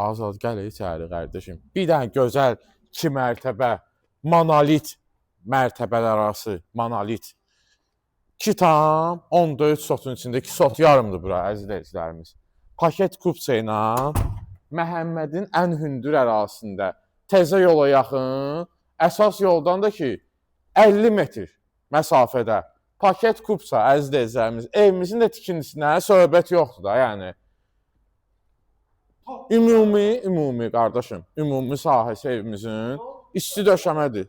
Az gəl içəri qardaşım. Bir dənə gözəl 2 mərtəbə monolit mərtəbələr arası monolit. 2 tam 14 sotun içində 2 sot yarımdır bura əziz izləyicilərimiz. Paket kupça ilə Məhəmmədin ən hündür ərazisində təzə yola yaxın, əsas yoldan da ki 50 metr məsafədə paket kupça əziz izləyicilərimiz. Evimizin də tikintisinə söhbət yoxdur da, yəni. Ümumi qardaşım, ümumi sahəsi evimizin isti döşəmədir.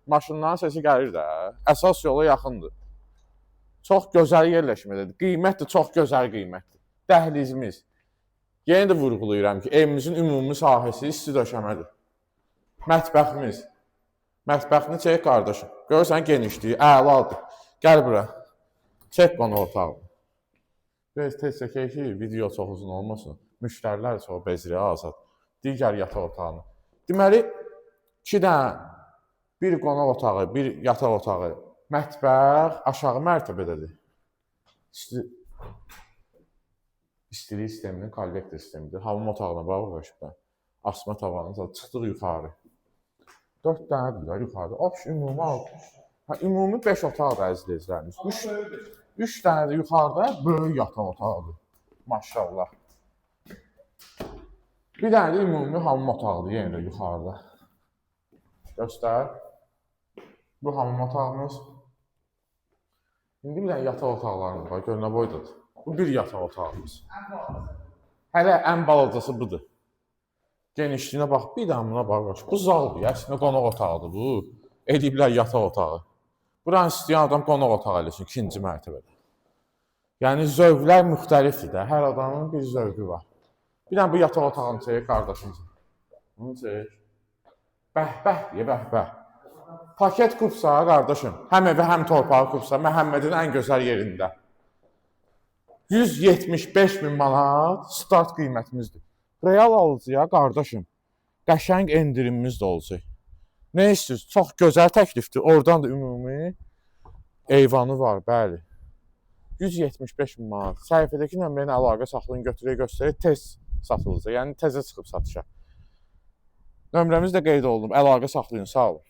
Maşınların səsi gəlir də, əsas yola yaxındır. Çox gözəl yerləşmədədir. Qiymət də çox gözəl qiymətdir. Dəhlizimiz. Yenə də vurğulayıram ki, evimizin ümumi sahəsi isti döşəmədir. Mətbəximiz. Mətbəxini çək qardaşım. Görürsən genişliyi, əladır. Gəl bura. Çək qonaq otağını. Biraz tez çəkək ki, video çox uzun olmasın. Müştərilər çox bezirə azad. Digər yataq otağını. Deməli, 2 dənə, bir qonaq otağı, bir yataq otağı, mətbəx aşağı mərtəbədədir. İstilik sisteminin konvektor sistemidir. Hamam otağına bağlı asma tavanı çıxdıq yuxarı. 4 dənədir yuxarıda. Ümumi 5 otaqdır əziz izləyicilərimiz. 3 dənə də yuxarıda böyük yataq otağıdır. Maşallah. Bir dənə də ümumi hamam otağıdır yenə də yuxarıda. Göstər. Bu hamam otağımız. İndi bir dənə yataq otaqlarımız var. Gör nə boydadır. Bu bir yataq otağımız. Hələ ən balacası budur. Genişliyinə bax, bir dənə buna bax. Bu zaldır, əslində qonaq otağıdır bu. Ediblər yataq otağı. Buranı istəyən adam qonaq otağı eləsin, 2-ci mərtəbədə. Yəni zövqlər müxtəlifdir də. Hər adamın bir zövqü var. Bir dənə bu yataq otağını çək, qardaşım. Bunu çək. Bəh-bəh deyə, bəh-bəh. Paket kupça, qardaşım. Həm evi, həm torpağı kupça. Məhəmmədin ən gözəl yerində. 175.000 manat start qiymətimizdir. Real alıcıya, qardaşım, qəşəng endirimimiz də olacaq. Nə istəyirsiniz? Çox gözəl təklifdir. Oradan da ümumi eyvanı var, bəli. 175.000 manat. Səhifədəki nömrəyə əlaqə saxlayın, göstərək, tez satılacaq. Yəni təzə çıxıb satışa. Nömrəmiz də qeyd olunub. Əlaqə saxlayın, sağ olun.